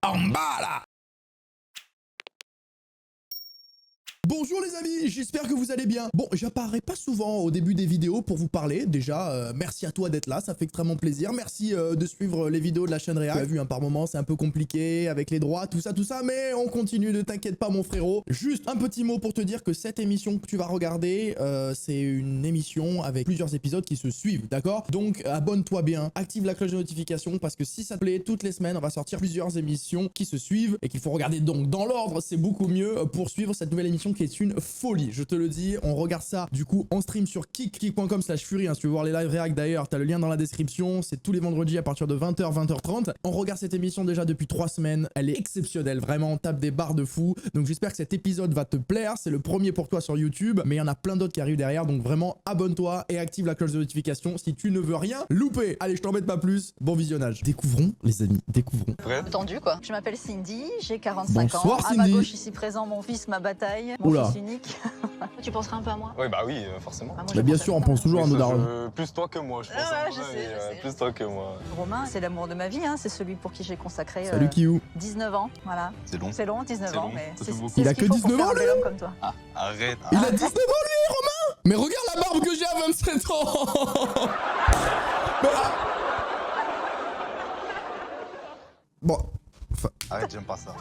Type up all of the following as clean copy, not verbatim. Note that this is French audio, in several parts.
En bas là. Bonjour les amis, j'espère que vous allez bien. Bon, j'apparais pas souvent au début des vidéos pour vous parler. Déjà, merci à toi d'être là, ça fait extrêmement plaisir. Merci de suivre les vidéos de la chaîne React. Tu as vu, par moment, c'est un peu compliqué avec les droits, tout ça, mais on continue, ne t'inquiète pas mon frérot. Juste un petit mot pour te dire que cette émission que tu vas regarder, c'est une émission avec plusieurs épisodes qui se suivent, d'accord? Donc, abonne-toi bien, active la cloche de notification parce que si ça te plaît, toutes les semaines, on va sortir plusieurs émissions qui se suivent et qu'il faut regarder donc dans l'ordre, c'est beaucoup mieux pour suivre cette nouvelle émission qui est une folie, je te le dis. On regarde ça du coup en stream sur kick.com/fury, hein, si tu veux voir les live React d'ailleurs, t'as le lien dans la description, c'est tous les vendredis à partir de 20h, 20h30. On regarde cette émission déjà depuis 3 semaines, elle est exceptionnelle, vraiment, on tape des barres de fou, donc j'espère que cet épisode va te plaire, c'est le premier pour toi sur YouTube, mais il y en a plein d'autres qui arrivent derrière, donc vraiment abonne-toi et active la cloche de notification si tu ne veux rien louper. Allez, je t'embête pas plus, bon visionnage. Découvrons les amis, découvrons. Tendu quoi. Je m'appelle Cindy, j'ai 45 Bonsoir, ans. Cindy. À ma gauche ici présent mon fils, ma bataille, mon Oula. fils unique. Tu penseras un peu à moi? Oui, bah oui, forcément. Bah, moi, Mais je bien pense sûr, à on ça. pense toujours à nos darons. Plus toi que moi, je pense. Ah ouais, hein, je sais, je sais. Plus toi que moi. Romain, c'est l'amour de ma vie, hein. C'est celui pour qui j'ai consacré Salut Kiou. 19 ans. Voilà. C'est long. C'est long, 19 C'est ans, long, mais ça c'est fait beaucoup. Il ce a qu'il que faut pour 19 faire ans, un bel lui homme comme toi. Ah, arrête. Il a 19 ans lui, Romain. Mais regarde la barbe que j'ai à 27 ans. Mais là... Bon. Arrête, j'aime pas ça.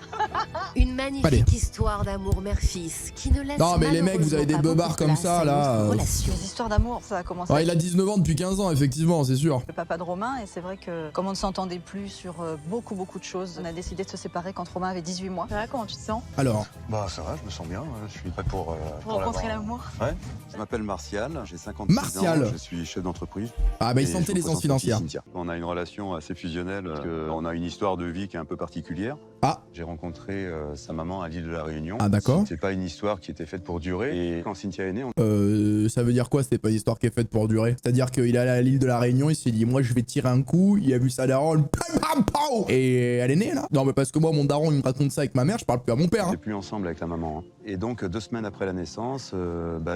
Une magnifique Allez. histoire d'amour mère-fils qui ne laisse Non, mais les mecs, vous avez des malheureusement pas beubards beaucoup comme de place ça, à là, notre relation. Les histoires d'amour, ça a commencé Ouais, il a 19 ans depuis 15 ans, effectivement, c'est sûr. le papa de Romain, et c'est vrai que comme on ne s'entendait plus sur beaucoup de choses, on a décidé de se séparer quand Romain avait 18 mois. Ça va, comment tu te sens? Alors, Bah ça va, je me sens bien, je suis prêt pour Rencontrer l'avoir. l'amour. Ouais, je m'appelle Martial, j'ai 56 Martial. ans, je suis chef d'entreprise. ah bah, il et sentait je l'essence représente aussi financière. Cynthia. On a une relation assez fusionnelle, parce que on a une histoire de vie qui est un peu particulière. Ah. J'ai rencontré sa maman à l'île de la Réunion. Ah, d'accord. C'est pas une histoire qui était faite pour durer. Et quand Cynthia est née, on... Ça veut dire quoi? C'est pas une histoire qui est faite pour durer. C'est-à-dire qu'il est allé à l'île de la Réunion, il s'est dit, moi je vais tirer un coup, il a vu sa daronne, et elle est née là. Non, mais parce que moi, mon daron, il me raconte ça avec ma mère, je parle plus à mon père. on Hein. n'est plus ensemble avec la maman. Hein. Et donc 2 semaines après la naissance,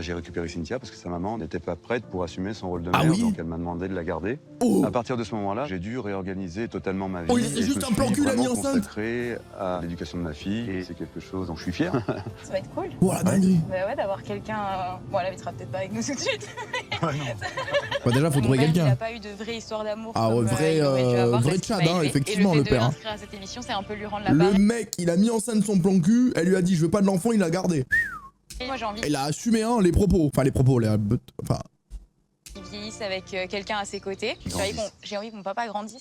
j'ai récupéré Cynthia parce que sa maman n'était pas prête pour assumer son rôle de Ah mère. oui. Donc elle m'a demandé de la garder. Oh. À partir de ce moment-là, j'ai dû réorganiser totalement ma vie. Oh, il était et je juste me un suis plan cul, il a mis vraiment enceinte. consacré à l'éducation de ma fille. Et c'est quelque chose dont je suis fier. Ça va être cool. Oh la dinguerie. Bah ouais, d'avoir quelqu'un. Bon, elle habitera peut-être pas avec nous tout de suite. Bah, déjà, faut Mon trouver père, Il quelqu'un. n'a pas eu de vraie histoire d'amour. Ah ouais, comme, vrai, il aurait dû avoir, vrai parce qu'il Tchad, m'a hein, élevé. effectivement, Et le le fait père, de hein. l'inscrire à cette émission, c'est un peu lui rendre la Le barre. mec, il a mis en scène son plan cul, elle lui a dit, je veux pas de l'enfant, il l'a gardé. Moi, j'ai envie Il a assumé, hein, les propos. Enfin, les propos, enfin... qu'il vieillisse avec quelqu'un à ses côtés. J'ai envie que mon papa grandisse.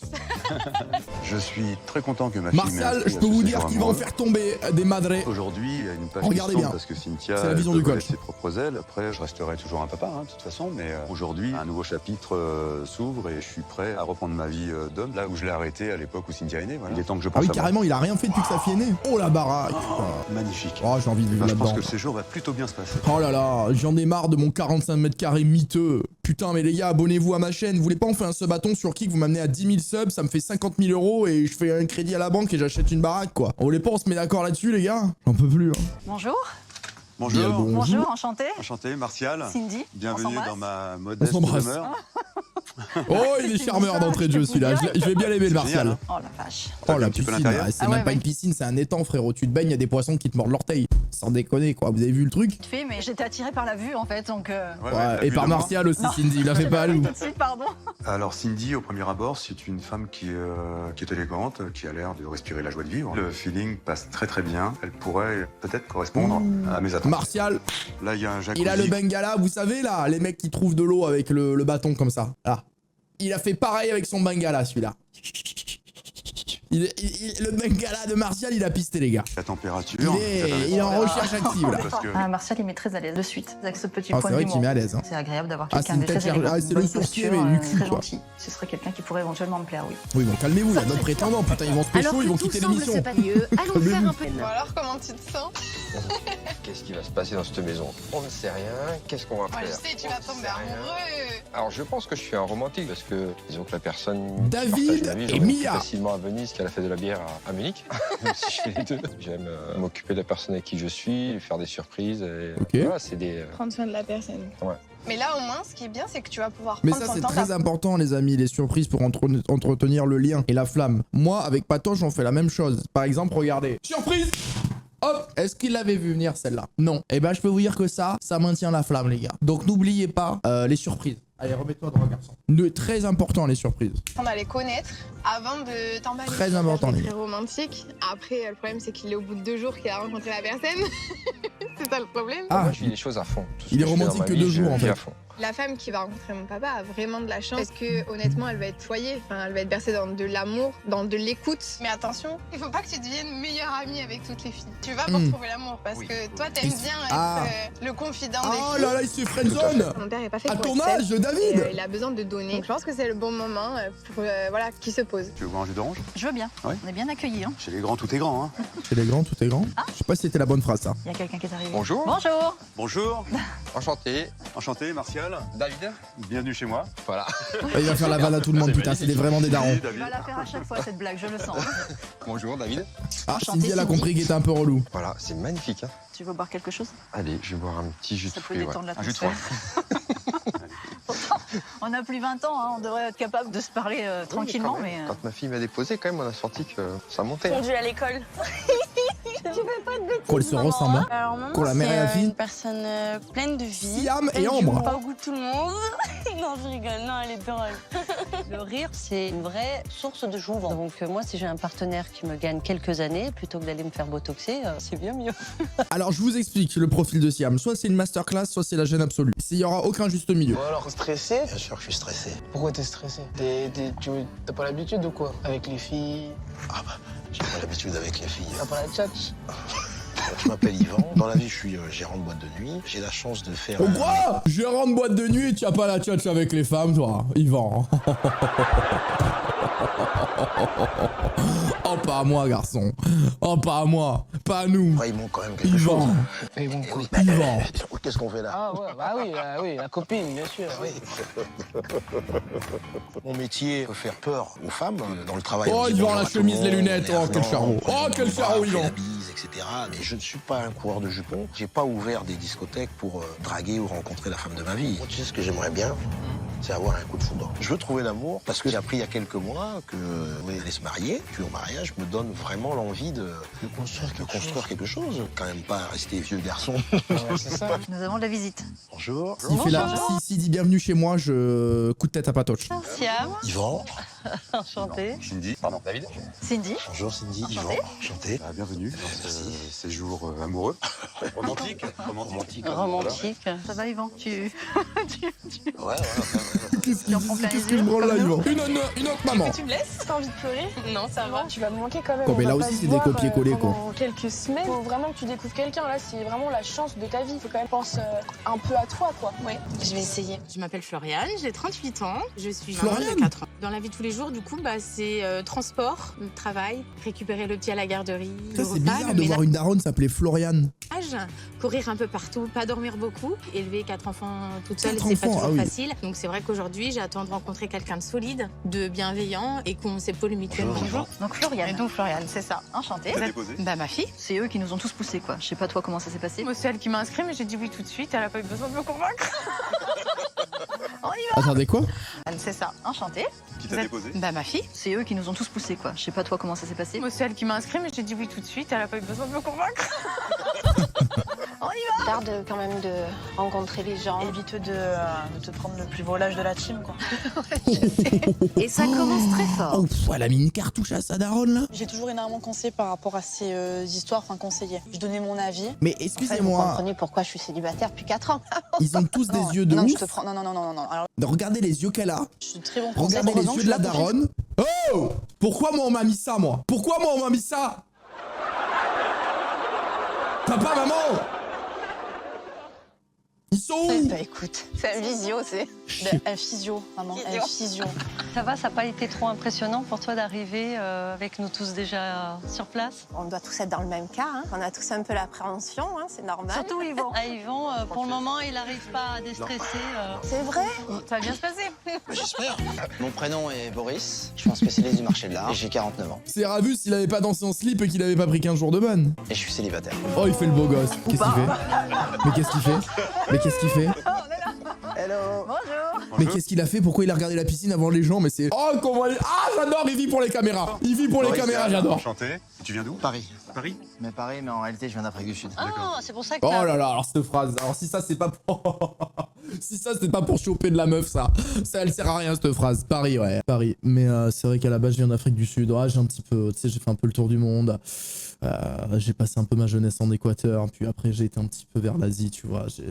Je suis très content que ma fille m'ait Martial, inscrit je à peux ce vous séjour dire qu'il va en amoureux. faire tomber des madres. Aujourd'hui, il y a une page Regardez qui bien. s'ouvre parce que Cynthia C'est la vision elle du peut coach. connaître ses propres ailes. Après, je resterai toujours un papa, hein, de toute façon. Mais aujourd'hui, un nouveau chapitre s'ouvre et je suis prêt à reprendre ma vie d'homme, là où je l'ai arrêté à l'époque où Cynthia est née. Voilà. Il est temps que je Ah pense oui, à moi. carrément, il a rien fait depuis que sa fille est née. Oh la baraque. Magnifique. Oh, j'ai envie de vivre Enfin, je pense là-dedans. que le séjour va plutôt bien se passer. Oh là là, j'en ai marre de mon 45 mètres carrés miteux. Putain, mais les gars, abonnez-vous à ma chaîne. Vous voulez pas on fait un sub-bâton sur Kick, vous m'amenez à 10 000 subs, ça me fait 50 000 euros et je fais un crédit à la banque et j'achète une baraque, quoi. On voulait pas, on se met d'accord là-dessus, les gars? J'en peux plus, hein. Bonjour. Bonjour. Bien, bon. Bonjour, enchanté. Enchanté, Martial. Cindy. On Bienvenue s'embrasse. dans ma On modeste s'embrasse. demeure. Oh, il est charmeur d'entrée de jeu, celui-là. Je vais bien l'aimer, le C'est Martial. génial, hein. Oh la vache. Oh, T'as vu la un petit peu piscine, l'intérieur c'est Ah même ouais, pas ouais. une piscine, c'est un étang, frérot. Tu te baignes, il y a des poissons qui te mordent l'orteil. Sans déconner, quoi. Vous avez vu le truc? Vite fait, mais j'étais attirée par la vue en fait, donc. Ouais, Ouais, t'as et vu par de moi. Martial aussi, Non. Cindy. Il a fait pas à Tout loup. de suite, pardon. Alors Cindy, au premier abord, c'est une femme qui est élégante, qui a l'air de respirer la joie de vivre. Le feeling passe très très bien. Elle pourrait peut-être correspondre à mes attentes. Martial, Là, il y a un jacuzzi. il a le bengala, vous savez là, les mecs qui trouvent de l'eau avec le bâton comme ça. Là. Il a fait pareil avec son bengala, celui-là. Le bengala de Martial, il a pisté, les gars. La température. Il est en recherche active, là. Parce que Ah, Martial, il met très à l'aise de suite, avec ce petit Ah, c'est point vrai d'humour. qu'il met à l'aise. Hein. C'est agréable d'avoir Ah, quelqu'un c'est une de très tête élégant, ah, c'est bonne le sourcier, posture, mais du cul, très quoi. gentil. Ce serait quelqu'un qui pourrait éventuellement me plaire, oui. Oui, bon, calmez-vous, il y a d'autres prétendants. Putain, ils vont se pécho, Alors ils que vont tout quitter semble l'émission. se passer mieux, allons faire un peu de... Bon, alors, comment tu te sens? Qu'est-ce qui va se passer dans cette maison? On ne sait rien. Qu'est-ce qu'on va Moi, je faire? sais, tu On vas ne tomber sait rien. amoureux. Alors, je pense que je suis un romantique parce que, disons que la personne. qui David partage ma vie, et j'aurais Mia. plus facilement à Venise qu'à la fête de la bière à Munich. Même si je fais les deux. J'aime m'occuper de la personne avec qui je suis, lui faire des surprises. Et, Ok. Voilà, c'est des. Prendre soin de la personne. Ouais. Mais là, au moins, ce qui est bien, c'est que tu vas pouvoir Mais prendre ça, ton c'est temps. très important, les amis, les surprises pour entretenir le lien et la flamme. Moi, avec Patoche, on fait la même chose. Par exemple, regardez. Surprise! Hop! Est-ce qu'il l'avait vu venir, celle-là? Non. Eh ben, je peux vous dire que ça maintient la flamme, les gars. Donc, n'oubliez pas les surprises. Allez, remets-toi droit, garçon. Très important, les surprises. On a les connaître avant de t'emballer. Très important, les Très gars. romantique. Après, le problème, c'est qu'il est au bout de 2 jours qu'il a rencontré la personne. C'est ça le problème. Ah, Moi, je vis les choses à fond. Tout ce Il que est je fais dans romantique ma que vie, 2 je jours, en vis fait. à fond. La femme qui va rencontrer mon papa a vraiment de la chance parce que honnêtement elle va être foyée, enfin, elle va être bercée dans de l'amour, dans de l'écoute. Mais attention, il faut pas que tu deviennes meilleure amie avec toutes les filles. Tu vas pour trouver l'amour parce que toi t'aimes bien être le confident des Oh filles. là là, il se fait friendzone! Mon père est pas fait À pour ton être seul. âge, Et, David! il a besoin de donner. Donc je pense que c'est le bon moment pour voilà, qui se pose. Tu veux boire un jus d'orange? Je veux bien. Ouais. On est bien accueillis. Hein. Chez les grands, tout est grand, hein. Chez les grands, tout est grand. Je sais pas si c'était la bonne phrase, ça. Il y a quelqu'un qui est arrivé. Bonjour. Bonjour. Bonjour. Enchanté. Enchanté, Martial. David. Bienvenue chez moi. Voilà. Il va faire la vanne à tout le monde, putain. C'est vraiment des darons. Il va la faire à chaque fois cette blague, je le sens. Hein. Bonjour, David. Ah, Enchanté, Cindy, elle a Cindy. compris qu'il était un peu relou. Voilà, c'est magnifique. Hein. Tu veux boire quelque chose? Allez, je vais boire un petit jus de Ça peut fruits. Ouais. détendre Un jus de l'atmosphère. Pourtant, on a plus 20 ans, hein, on devrait être capable de se parler tranquillement, Quand même. mais... Quand ma fille m'a déposé, quand même, on a senti que ça montait. Conduit à l'école. Qu'on se ressemble, hein. Alors maman, Qu'on la mère et la c'est fille. une personne pleine de vie. Siam et Elle Ambre. joue pas au goût de tout le monde. Non, je rigole. Non, elle est drôle. Le rire, c'est une vraie source de jouvence. Donc moi, si j'ai un partenaire qui me gagne quelques années, plutôt que d'aller me faire botoxer, c'est bien mieux. Alors, je vous explique le profil de Siam. Soit c'est une masterclass, soit c'est la gêne absolue. Il y aura aucun juste milieu. Bon alors, stressé? Bien sûr que je suis stressé. Pourquoi t'es stressé? T'as pas l'habitude ou quoi? Avec les filles? Ah bah, j'ai pas l'habitude avec les filles. T'as pas la tchatch? Je m'appelle Yvan. Dans la vie, je suis gérant de boîte de nuit. J'ai la chance de faire... Oh quoi? Gérant de boîte de nuit et tu as pas la tchatch avec les femmes, toi, Yvan. Oh, pas à moi, garçon. Oh, pas à moi. Pas à nous. Ouais, ils m'ont quand même quelque chose. Yvan. Et bon, quoi? Yvan. Qu'est-ce qu'on fait là? Ah ouais, bah oui, la copine, bien sûr. Oui. Mon métier peut faire peur aux femmes dans le travail. Oh, on dit Yvan, bonjour la à tout le chemise, monde, les lunettes. on est Oh, quel avenant, charreau. on Oh, présente quel le bras, charreau, on fait Yvan. la bise, etc. Mais je ne suis pas un coureur de jupons. J'ai pas ouvert des discothèques pour draguer ou rencontrer la femme de ma vie. Tu sais ce que j'aimerais bien? C'est avoir un coup de foudre. Je veux trouver l'amour parce que j'ai appris il y a quelques mois que on allait se marier. Puis au mariage me donne vraiment l'envie de construire quelque chose. Quand même pas rester vieux garçon. Ouais, c'est ça. Nous avons de la visite. Bonjour. S'il fait là, s'il dit bienvenue chez moi, je coup de tête à Patoche. Siam. Yvan. Enchanté. Cindy. Pardon. David. Cindy. Bonjour Cindy. Enchanté. Yvan. Enchanté. Bienvenue dans ce séjour amoureux. Romantique. Romantique. Romantique. Ça va, Yvan? Ouais. Qu'est-ce en prend plein les que je yeux, branle là, comme Yvan? Une autre maman. Tu me laisses? T'as envie de pleurer? Non, ça va. Tu vas me manquer quand même. Bon, mais là aussi, c'est des copier-coller, quoi. Pendant quelques semaines. Faut vraiment que tu découvres quelqu'un. Là, c'est vraiment la chance de ta vie. Faut quand même penser un peu à toi, quoi. Oui, je vais essayer. Je m'appelle Floriane, j'ai 38 ans, je suis maman Floriane de 4 ans. Dans la vie de tous les jours, du coup, c'est transport, travail, récupérer le petit à la garderie, Ça, le c'est repas, bizarre le de voir une daronne s'appeler Floriane. ménage, courir un peu partout, pas dormir beaucoup. Élever 4 enfants toute seule, 4 c'est pas enfants, toujours ah oui. facile. Donc c'est vrai qu'aujourd'hui, j'attends de rencontrer quelqu'un de solide, de bienveillant et qu'on s'épaule mutuellement. Bonjour. Donc Floriane. Et donc Floriane, c'est ça. Enchantée. Bah ma fille. C'est eux qui nous ont tous poussés, quoi. Je sais pas toi comment ça s'est passé. Moi, c'est elle qui m'a inscrit, mais j'ai dit oui tout de suite. Elle a pas eu besoin de me convaincre. Attendez, quoi? C'est ça. Enchantée. Qui t'a déposé? Bah ma fille. C'est eux qui nous ont tous poussés, quoi. Je sais pas toi comment ça s'est passé. Moi, c'est elle qui m'a inscrit, mais j'ai dit oui tout de suite. Elle a pas eu besoin de me convaincre. Garde quand même de rencontrer les gens. Évite de te prendre le plus beau lâche de la team, quoi. Et ça commence très fort. Oh, pff, elle a mis une cartouche à sa daronne, là. J'ai toujours énormément conseillé par rapport à ces histoires, conseillé. Je donnais mon avis. Mais Vous excusez-moi, comprenez pourquoi je suis célibataire depuis 4 ans. ils ont tous des yeux de non, ouf. je te prends. Non. Alors, Regardez les yeux qu'elle a. je suis très bon Regardez les conseil. yeux de la daronne. Oh! Pourquoi moi on m'a mis ça, moi? Pourquoi moi on m'a mis ça? Papa, maman! Ils sont où? Bah écoute, c'est un visio, c'est. Un physio, maman, un physio. Ça va, ça n'a pas été trop impressionnant pour toi d'arriver avec nous tous déjà sur place? On doit tous être dans le même cas. Hein. On a tous un peu l'appréhension, hein, c'est normal. Surtout Yvan. Ah, Yvan, pour le moment, il n'arrive pas à déstresser. C'est vrai. Ça va bien se passer. J'espère. Mon prénom est Boris, je suis un spécialiste du marché de l'art et j'ai 49 ans. C'est Ravu s'il avait pas dansé en slip et qu'il avait pas pris 15 jours de ban. Et je suis célibataire. Oh, il fait le beau gosse. Qu'est-ce qu'il fait? Mais qu'est-ce qu'il fait? Mais qu'est-ce qu'il fait? Hello. Bonjour. Mais qu'est-ce qu'il a fait? Pourquoi il a regardé la piscine avant les gens? Mais c'est... Oh, comment... Ah, j'adore, il vit pour les caméras. Il vit pour les caméras, j'adore. Enchanté. Tu viens d'où? Paris. Paris? Mais Paris, mais en réalité, je viens d'Afrique du Sud. Ah, c'est pour ça que Oh t'as... là là, alors cette phrase, alors si ça c'est pas pour... si ça c'est pas pour choper de la meuf, ça elle sert à rien cette phrase. Paris, ouais, Paris. Mais c'est vrai qu'à la base je viens d'Afrique du Sud, j'ai un petit peu, tu sais, j'ai fait un peu le tour du monde. J'ai passé un peu ma jeunesse en Équateur, puis après j'ai été un petit peu vers l'Asie, tu vois, j'ai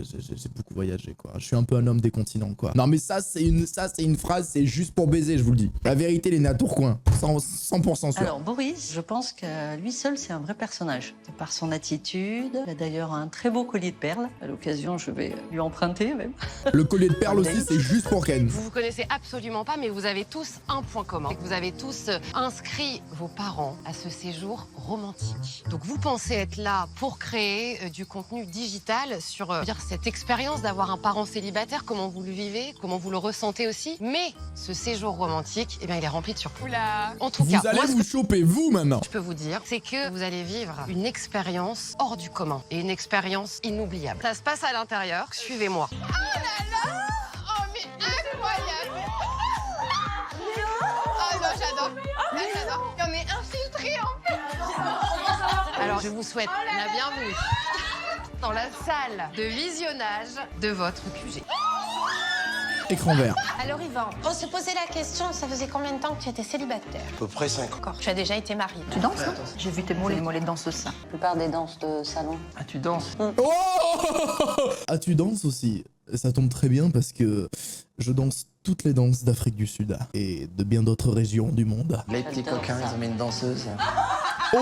beaucoup voyagé, quoi. Je suis un peu un homme des continents, quoi. Non mais ça c'est une phrase, c'est juste pour baiser, je vous le dis. La vérité, les nés à Tourcoing, 100% sûr. Alors Boris, je pense qu'à lui seul, c'est un vrai personnage. De par son attitude, il a d'ailleurs un très beau collier de perles. À l'occasion, je vais lui emprunter même. Le collier de perles aussi, c'est juste pour Ken. Vous vous connaissez absolument pas, mais vous avez tous un point commun. C'est que vous avez tous inscrit vos parents à ce séjour romantique. Donc vous pensez être là pour créer du contenu digital sur cette expérience d'avoir un parent célibataire, comment vous le vivez, comment vous le ressentez aussi. Mais ce séjour romantique, eh bien, il est rempli de surprises. En tout cas, Vous allez moi, vous choper, vous, maintenant. je peux vous dire, c'est que vous allez vivre une expérience hors du commun et une expérience inoubliable. Ça se passe à l'intérieur, suivez-moi. Oh là là. Oh mais incroyable. Oh non, j'adore. Ah, j'adore. On est infiltrés en fait. Alors, je vous souhaite la bienvenue dans la salle de visionnage de votre QG. Écran vert. Alors Yvan, on se posait la question, ça faisait combien de temps que tu étais célibataire? À peu près 5 ans. D'accord, tu as déjà été marié. Tu danses, non? J'ai vu tes mollets, les mollets de danseuse, ça. La plupart des danses de salon. Ah, tu danses? Oh ah, tu danses aussi. Ça tombe très bien parce que je danse toutes les danses d'Afrique du Sud et de bien d'autres régions du monde. Les petits coquins, ils ont mis une danseuse. Oh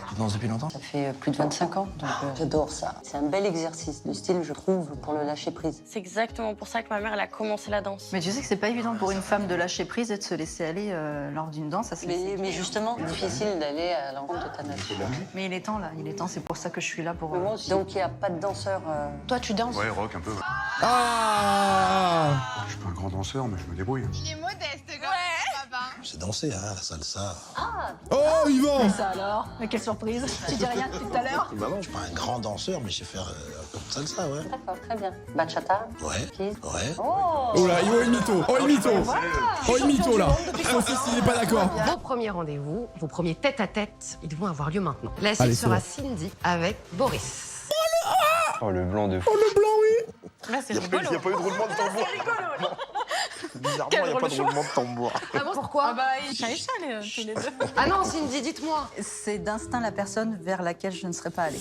Tu danses depuis longtemps? Ça fait plus de 25 ans, donc j'adore ça. C'est un bel exercice de style, je trouve, pour le lâcher prise. C'est exactement pour ça que ma mère, elle a commencé la danse. Mais tu sais que c'est pas évident pour une femme de lâcher prise et de se laisser aller lors d'une danse. Ça, Mais justement, c'est difficile d'aller à l'encontre de ta nature. Mais il est temps là, il est temps, c'est pour ça que je suis là pour... Moi aussi. Donc il n'y a pas de danseur... Toi, tu danses? Ouais, rock un peu. Ouais. Ah Je suis pas un grand danseur, mais je me débrouille. Il est modeste quand même, papa. C'est danser, hein, la salsa. Oh, Yvan! Ça alors? Mais quelle surprise. Tu dis rien depuis tout à l'heure? Bah non, je suis pas un grand danseur, mais je sais faire un peu de salsa, ouais. D'accord, très bien. Bachata? Ouais. Kiss? Ouais. Oh là, il mytho. Oh, il mytho. Oh, il mytho, là. Son fils, il est pas d'accord. Vos premiers rendez-vous, vos premiers tête-à-tête, ils vont avoir lieu maintenant. La suite Allez, sera c'est Cindy avec Boris. Oh, le blanc de fou. Oh, le blanc, oui. Là, c'est rigolo. Il n'y a pas eu de roulement de tambour. Bizarrement, il n'y a pas de roulement de tambour. Ah bon, pourquoi? Ils s'échalent tous les deux. Ah non, Cindy, dites-moi. C'est d'instinct la personne vers laquelle je ne serais pas allée.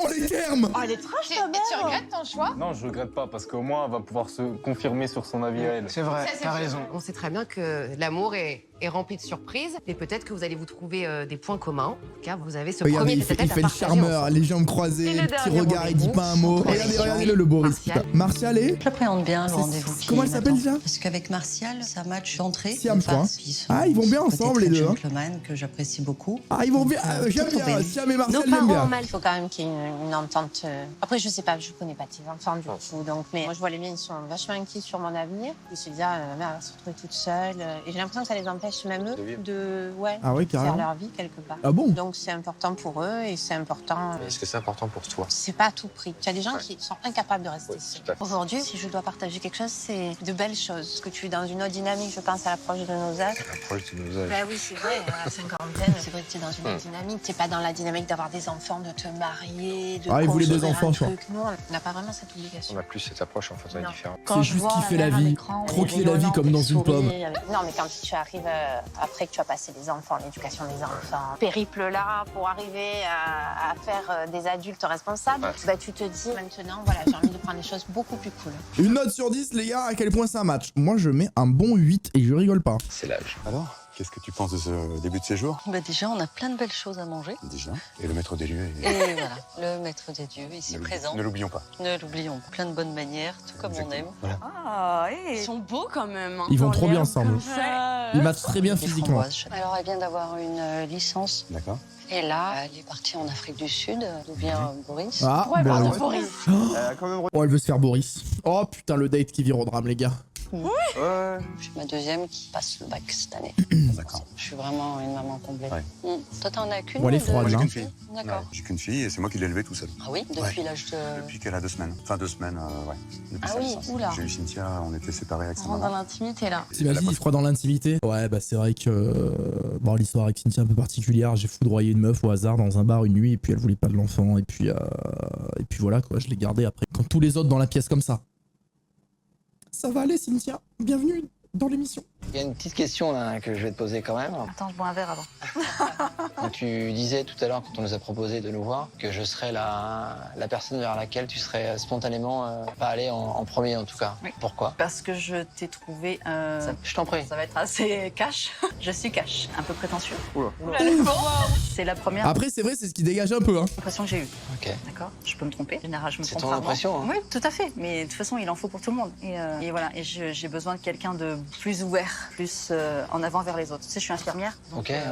Oh, les termes! Oh, elle est trash, ta Et tu regrettes ton choix? Non, je regrette pas parce qu'au moins, elle va pouvoir se confirmer sur son avis à elle. C'est vrai, Ça, c'est t'as sûr. raison. On sait très bien que l'amour est rempli de surprises et peut-être que vous allez vous trouver des points communs car vous avez ce Regardez, premier il fait tête-à-tête à le partager charmeur, ensemble. les jambes croisées, Et le le petit dernier regard, il dit pas un mot. rendez-vous, Regardez-le, le Boris. Martial. Martial et... J'appréhende bien le C'est- rendez-vous qui comment elle s'appelle m'attend. déjà? Parce qu'avec Martial, ça match d'entrée. Siam, de je crois. base, qui sont Ah, ils vont bien ce côté ensemble, les très deux, hein. gentleman que j'apprécie beaucoup. Ah, ils vont bien. Donc, J'aime tout bien. bien. Siam et Martial, Nos j'aime parents bien. ont mal. Il faut quand même qu'il y ait une entente. Après, je sais pas, je connais pas tes enfants du tout. Donc, mais moi, je vois les miens, ils sont vachement inquiets sur mon avenir. Ils se disent, ah, ma mère va se retrouver toute seule. Et j'ai l'impression que ça les empêche même eux de Ah ouais, faire carrément. leur vie quelque part. Ah bon? Donc, c'est important pour eux et c'est important. Est-ce que c'est important pour toi? C'est pas à tout prix. Il y a des gens qui sont incapables de rester Oui, seuls. tout à fait. Aujourd'hui, si je dois partager quelque chose, c'est de belles choses. Parce que tu es dans une autre dynamique, je pense, à l'approche de nos âges. L'approche de nos âges. Bah oui, c'est vrai, à la cinquantaine, c'est vrai que tu es dans une autre dynamique. Tu n'es pas dans la dynamique d'avoir des enfants, de te marier, de Ah, il voulait des construire enfants, un je crois. truc. Nous, on n'a pas vraiment cette obligation. On a plus cette approche en fait, on est Non. différent. C'est juste kiffer la vie. Croquer la vie comme dans une pomme. Non, mais quand tu arrives après que tu as passé les enfants, l'éducation des enfants, périple là pour arriver à faire des adultes responsables, Ouais. bah, tu te dis maintenant, voilà, j'ai envie de prendre les choses beaucoup plus cool. Une note sur 10, les gars, à quel point c'est un match? Moi, je mets un bon 8 et je rigole pas. C'est l'âge. Alors, qu'est-ce que tu penses de ce début de séjour? Bah déjà, on a plein de belles choses à manger. Déjà. Et le maître des lieux Et voilà, le maître des dieux, ici présent. Ne l'oublions pas. Ne l'oublions pas. Plein de bonnes manières, tout comme on aime. Voilà. Ah, ils sont beaux quand même. Ils vont Dans trop bien l'air ensemble. comme ça. Ils matchent très bien Des physiquement. framboises. Alors, elle vient d'avoir une licence. D'accord. Et là, elle est partie en Afrique du Sud, d'où vient Boris. Ah, Ouais, pardon, Boris. Boris. Oh, elle veut se faire Boris. Oh putain, le date qui vire au drame, les gars. Ouais. J'ai ma deuxième qui passe le bac cette année. D'accord. Je suis vraiment une maman complète. Ouais. Toi, t'en as qu'une? Bon, elle est ou deux? froide, Moi, j'ai hein. qu'une fille. D'accord. Ouais, j'ai qu'une fille et c'est moi qui l'ai élevée tout seul. Ah oui, depuis l'âge de... Depuis qu'elle a 2 semaines. Enfin 2 semaines, ouais. Depuis Ah sa oui, naissance. oula. J'ai eu Cynthia, on était séparés avec On sa rentre dans maman. l'intimité là. T'imagines, il se croit dans l'intimité. Ouais, bah c'est vrai que bon, l'histoire avec Cynthia est un peu particulière. J'ai foudroyé une meuf au hasard dans un bar une nuit et puis elle voulait pas de l'enfant et puis voilà quoi, je l'ai gardé après. Quand tous les autres dans la pièce comme ça. Ça va aller Cynthia, bienvenue dans l'émission. Il y a une petite question là que je vais te poser quand même. Attends, je bois un verre avant. Donc, tu disais tout à l'heure quand on nous a proposé de nous voir que je serais la personne vers laquelle tu serais spontanément pas allé en premier en tout cas. Oui. Pourquoi? Parce que je t'ai trouvé... Je t'en prie. Ça va être assez cash. Je suis cash, un peu prétentieux. Oula. C'est la première Après c'est vrai, c'est ce qui dégage un peu hein. impression que j'ai eue. Ok. D'accord? Je peux me tromper. En général, je me C'est trompe ton rarement. impression, hein. Oui, tout à fait. Mais de toute façon, il en faut pour tout le monde. Et voilà. Et j'ai besoin de quelqu'un de plus ouvert, plus en avant vers les autres. Tu sais, je suis infirmière. Donc, Ok, ouais.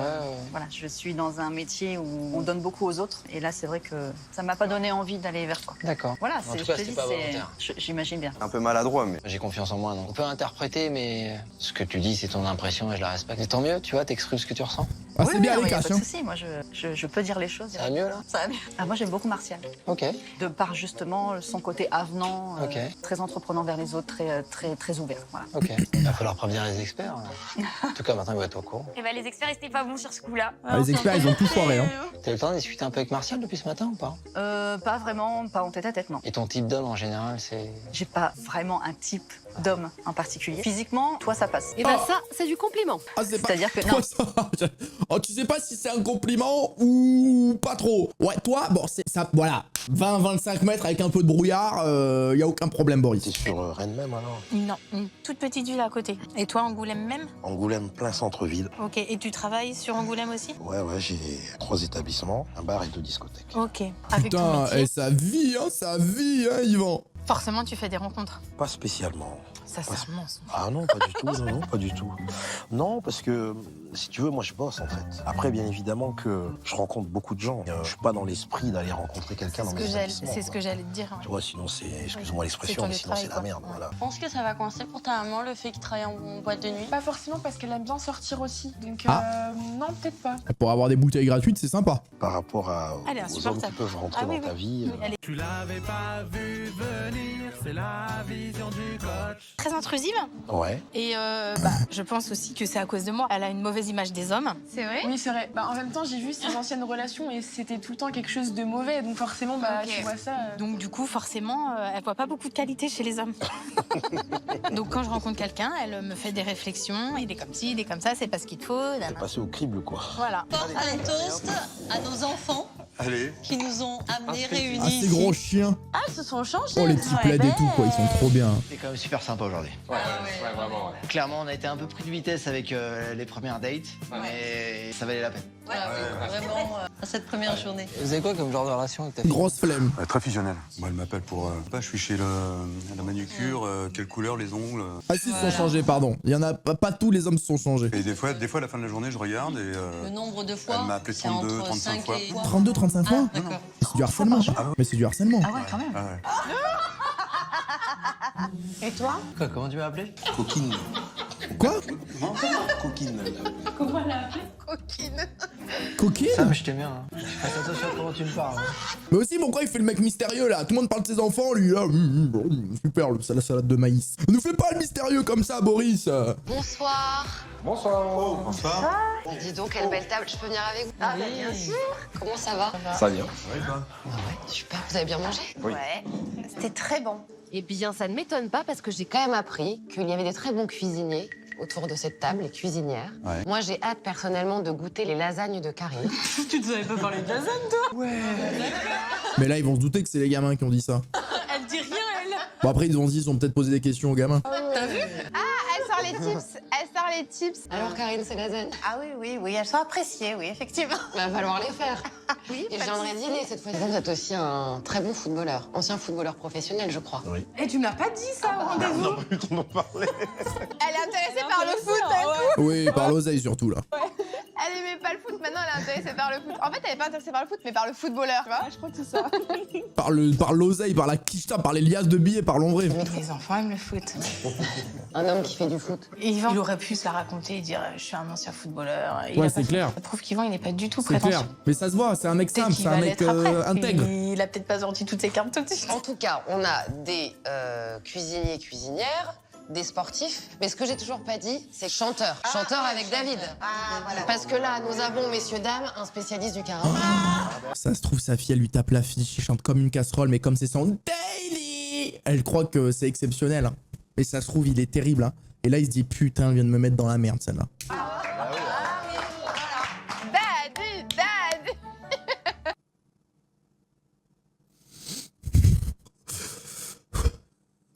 Voilà, je suis dans un métier où on donne beaucoup aux autres. Et là, c'est vrai que ça m'a pas donné envie d'aller vers toi. D'accord. Voilà, En c'est, tout je cas, te c'est dis, pas volontaire. j'imagine bien. Un peu maladroit, mais. J'ai confiance en moi, donc on peut interpréter, mais ce que tu dis, c'est ton impression et je la respecte. Et tant mieux, tu vois, t'exprimes ce que tu ressens. Ah Oui, c'est bien non, les y a caches pas de hein. souci. Moi, je peux dire les choses. Ça va mieux là? Ça va mieux. Ah, moi, j'aime beaucoup Martial. Ok. De par justement son côté avenant, Ok. très entreprenant vers les autres, très ouvert. Voilà. Ok. Il va falloir prévenir les experts. En tout cas, maintenant, il va être au courant. Et bah, les experts, ils étaient pas bons sur ce coup-là. Ah, les experts ils ont tout foiré hein. T'as eu le temps de discuter un peu avec Martial depuis ce matin ou pas? Pas vraiment, pas en tête à tête, non. Et ton type d'homme en général, c'est. J'ai pas vraiment un type d'homme en particulier. Physiquement, toi, ça passe. Et bah ça, c'est du compliment. Ah, c'est pas... C'est-à-dire que Toi, non. ça... Oh, tu sais pas si c'est un compliment ou pas trop. Ouais, toi, bon, c'est ça, voilà. 20-25 mètres avec un peu de brouillard, y a aucun problème, Boris. T'es sur Rennes même alors? Non, une toute petite ville à côté. Et toi, Angoulême même? Angoulême, plein centre-ville. Ok, et tu travailles sur Angoulême aussi? Ouais, j'ai 3 établissements, un bar et 2 discothèques. Ok. Avec ton Putain, métier, et ça vit, Yvan. forcément, tu fais des rencontres. Pas spécialement. Ça, c'est immense. Ah non, pas du tout, non, pas du tout. Non, parce que, si tu veux, moi je bosse en fait. Après, bien évidemment que je rencontre beaucoup de gens. Je suis pas dans l'esprit d'aller rencontrer quelqu'un dans mes établissements. C'est ce que j'allais te dire. Tu vois, sinon c'est, excuse-moi C'est l'expression, ton mais sinon c'est la travail, merde, quoi. voilà. Je pense que ça va coincer pour ta maman, le fait qu'il travaille en boîte de nuit. Pas forcément parce qu'elle aime bien sortir aussi. Donc non, peut-être pas. Pour avoir des bouteilles gratuites, c'est sympa. Par rapport Elle est aux hommes qui insupportable. peuvent rentrer Ah oui, dans ta oui. vie. Oui, elle est Tu l'avais pas vu venir, c'est la vision du coach. très intrusive. Ouais. Et je pense aussi que c'est à cause de moi. Elle a une mauvaise image des hommes. C'est vrai? Oui, c'est vrai. Bah, en même temps, j'ai vu ses anciennes relations et c'était tout le temps quelque chose de mauvais. Donc forcément, bah, Ok. tu vois ça. Donc du coup, forcément, elle voit pas beaucoup de qualité chez les hommes. Donc quand je rencontre quelqu'un, elle me fait des réflexions. Il est comme ci, il est comme ça, c'est pas ce qu'il te faut. T'es passé au crible, quoi. Voilà. Un toast à nos enfants Allez. qui nous ont amenés réunis Ah, ces gros chiens. Ah, ils se sont changés. Oh, les petits plaids et tout, quoi, ils sont trop bien. C'est quand même super sympa aujourd'hui. Ouais, vraiment. Clairement, on a été un peu pris de vitesse avec les premières dates, mais ça valait la peine. Vraiment, à cette première journée. Vous avez quoi comme genre de relation avec ta fille? Grosse flemme. Très fusionnel. Moi, elle m'appelle pour. Je suis chez la manucure, quelle couleur les ongles. Ah si, ils se sont changés, pardon. Il y en a pas tous les hommes se sont changés. Et des fois, à la fin de la journée, je regarde et. Le nombre de fois, Elle m'a appelé c'est 32, entre 35 5 fois. et... 32, 35 fois D'accord. Mais c'est du harcèlement. Mais c'est du harcèlement. Ah ouais, quand même. Ah ouais. Et toi? Quoi, comment tu m'as appelé? Coquine. Quoi? Coquine. Comment elle a Coquine. Coquine? Sam, je t'aime bien. Hein. Fais attention à comment tu me parles. Mais aussi, pourquoi il fait le mec mystérieux là? Tout le monde parle de ses enfants, lui là. Super, la salade de maïs. Ne fais pas le mystérieux comme ça, Boris. Bonsoir. Bonsoir. Bonsoir. Dis donc, quelle belle table. Je peux venir avec vous? Ah, bah, bien sûr. Comment ça va? Ça vient. Ouais, super. Vous avez bien mangé? Oui. Ouais, c'était très bon. Eh bien, ça ne m'étonne pas parce que j'ai quand même appris qu'il y avait des très bons cuisiniers autour de cette table, les cuisinières. Ouais. Moi, j'ai hâte personnellement de goûter les lasagnes de Karine. Tu ne savais pas parler de lasagne, toi? Ouais. Mais là, ils vont se douter que c'est les gamins qui ont dit ça. Elle dit rien, elle. Bon, après, ils ont peut-être posé des questions aux gamins. T'as vu? Elle sort les tips. Elle sort les tips. Alors, Karine, ces lasagnes? Ah oui, elles sont appréciées, oui, effectivement. Va falloir les faire. Oui, Et je viendrai dîner cette fois-ci. Vous êtes aussi un très bon footballeur. Ancien footballeur professionnel, je crois. Oui. Et tu me l'as pas dit, ça, au rendez-vous? On a pas eu le temps d'en parler. Elle est intéressée par le foot d'un coup. Oui, par l'oseille surtout là. Elle aimait pas le foot, maintenant elle intéressée par le foot. En fait, elle est pas intéressée par le foot, mais par le footballeur, tu vois. Je crois que c'est ça. Par l'oseille, par la quicheta, par les liasses de billets, parlons vrai. Les enfants aiment le foot. Un homme qui fait du foot. Yvan, il aurait pu se la raconter et dire je suis un ancien footballeur. Ouais, c'est clair. Ça prouve qu'Yvan, il n'est pas du tout C'est prétentieux. clair. Mais ça se voit, c'est un mec simple, c'est un mec intègre. Il a peut-être pas sorti toutes ses cartes tout de suite. En tout cas, on a des cuisiniers, cuisinières, des sportifs. Mais ce que j'ai toujours pas dit, c'est chanteur. Chanteur avec David. Parce que là, nous avons, messieurs, dames, un spécialiste du karaoké. Ça se trouve, sa fille, elle lui tape la fiche, il chante comme une casserole, mais comme c'est son daily, elle croit que c'est exceptionnel. Hein. Et ça se trouve, il est terrible. Hein. Et là, il se dit, putain, elle vient de me mettre dans la merde, celle-là.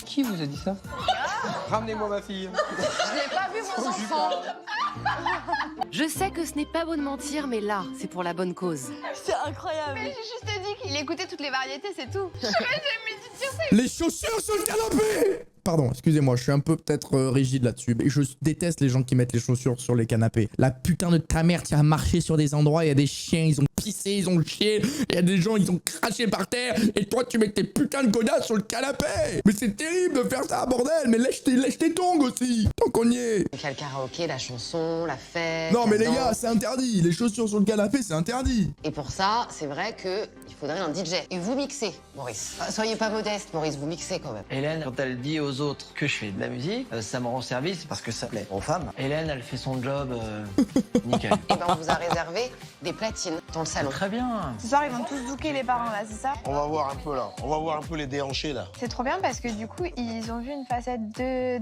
Qui vous a dit ça? Ramenez-moi ma fille. Je n'ai pas vu vos enfants. Je sais que ce n'est pas beau de mentir, mais là, c'est pour la bonne cause. C'est incroyable. Mais j'ai juste dit qu'il écoutait toutes les variétés, c'est tout. Les chaussures sur le canapé! Pardon, excusez-moi, je suis un peu peut-être rigide là-dessus, mais je déteste les gens qui mettent les chaussures sur les canapés. La putain de ta mère, tu as marché sur des endroits, il y a des chiens, ils ont pissé, ils ont chié, il y a des gens, ils ont craché par terre, et toi, tu mets tes putains de godasses sur le canapé! Mais c'est terrible de faire ça, bordel! Mais lèche tes tongs aussi! Tant qu'on y est! Il y a le karaoké, la chanson, la fête. Non, mais la les gars, danse. c'est interdit! Les chaussures sur le canapé, c'est interdit! Et pour ça, c'est vrai qu'il faudrait un DJ. Et vous mixez, Maurice. Soyez pas modeste, Maurice, vous mixez quand même. Hélène, quand elle dit aux autres que je fais de la musique, ça me rend service parce que ça plaît aux femmes. Hélène, elle fait son job nickel. Et ben, on vous a réservé des platines dans le salon. Très bien. Ce soir, ils vont tous zouker les parents, là, c'est ça? On va voir un peu là. On va voir un peu les déhanchés là. C'est trop bien parce que du coup, ils ont vu une facette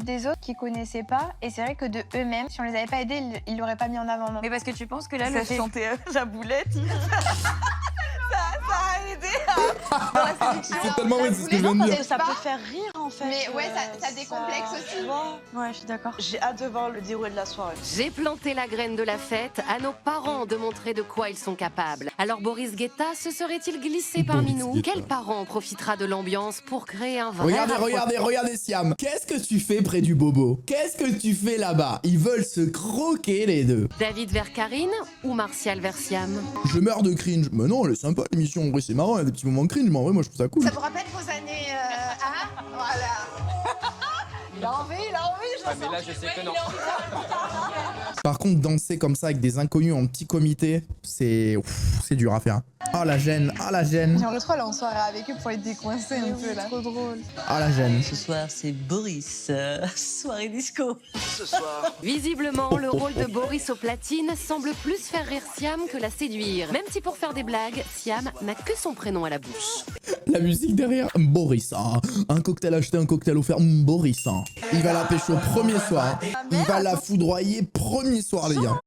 des autres qu'ils connaissaient pas. Et c'est vrai que de eux-mêmes, si on les avait pas aidés, ils l'auraient pas mis en avant. Non. Mais parce que tu penses que là, Ça le fait- chanter la boulette, ça a aidé dans la séduction. C'est tellement vrai, c'est ce que je viens de dire. Ça peut faire rire, en fait. Mais ouais, ça décomplexe aussi. Ouais, je suis d'accord. J'ai hâte de voir le déroulé de la soirée. J'ai planté la graine de la fête à nos parents de montrer de quoi ils sont capables. Alors Boris Guetta se serait-il glissé parmi nous? Guetta. Quel parent profitera de l'ambiance pour créer un vrai Regardez Siam. Qu'est-ce que tu fais près du bobo? Qu'est-ce que tu fais là-bas? Ils veulent se croquer les deux. David vers Karine ou Martial vers Siam? Je meurs de cringe. Mais non, elle est sympa l'émission. En vrai, c'est marrant. Il y a des petits moments de cringe. Mais en vrai, moi, je trouve ça cool. Ça vous rappelle vos années voilà. Il a envie, je Ah, mais là, je sais que non. Par contre, danser comme ça avec des inconnus en petit comité, c'est dur à faire. Ah la gêne, ah la gêne, J'aimerais trop aller en soirée avec eux pour les décoincer un peu là. Trop drôle. ah la gêne. Ce soir, c'est Boris, soirée disco. Ce soir. Visiblement, le rôle de Boris aux platines semble plus faire rire Siam que la séduire. Même si pour faire des blagues, Siam n'a que son prénom à la bouche. La musique derrière, Boris. Hein. Un cocktail acheté, un cocktail offert, Boris. Hein. Il va la pécho premier soir. Hein. Il va la foudroyer premier soir, les gars.